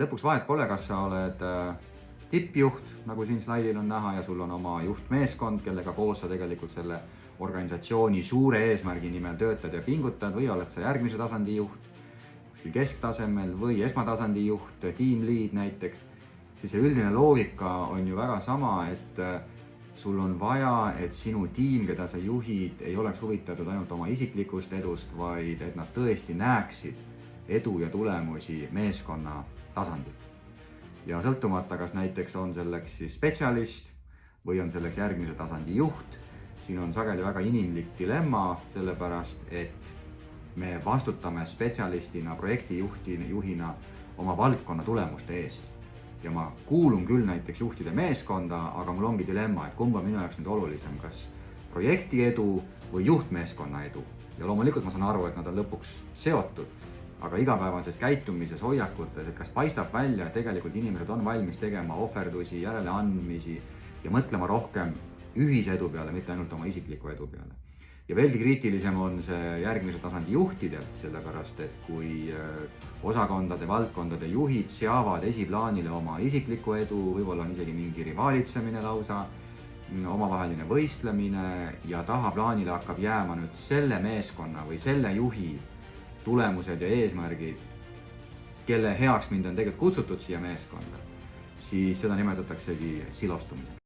lõpuks vahet pole, kas sa oled tippjuht, nagu siin slaidil on näha, ja sul on oma juhtmeeskond, kellega koos sa tegelikult selle organisatsiooni suure eesmärgi nimel töötad ja pingutad, või oled sa järgmise tasandi juht, kuskil kesktasemel või esmatasandi juht, team lead näiteks, siis see üldine loogika on ju väga sama, et sul on vaja, et sinu tiim, keda sa juhid, ei oleks huvitatud ainult oma isiklikust edust, vaid et nad tõesti näeksid edu ja tulemusi meeskonna tasandilt. Ja sõltumata, kas näiteks on selleks siis spetsialist või on selleks järgmise tasandi juht, siin on sageli väga inimlik dilemma, sellepärast et me vastutame spetsialistina, projektijuhina oma valdkonna tulemuste eest. Ja ma kuulun küll näiteks juhtide meeskonda, aga mul ongi dilemma, et kumb on minu jaoks nüüd olulisem, kas projekti edu või juhtmeeskonna edu. Ja loomulikult ma saan aru, et nad on lõpuks seotud, aga igapäevases käitumises, hoiakutes, et kas paistab välja, et tegelikult inimesed on valmis tegema ohverdusi, järeleandmisi ja mõtlema rohkem ühise edu peale, mitte ainult oma isikliku edu peale. Ja veelgi kriitilisem on see järgmise tasandi juhtidelt, sellepärast et kui osakondade, valdkondade juhid seavad esiplaanile oma isikliku edu, võib-olla on isegi mingi rivaalitsemine lausa, omavaheline võistlemine ja tahaplaanile hakkab jääma nüüd selle meeskonna või selle juhi tulemused ja eesmärgid, kelle heaks mind on tegelikult kutsutud siia meeskonda, siis seda nimetataksegi silostumiseks.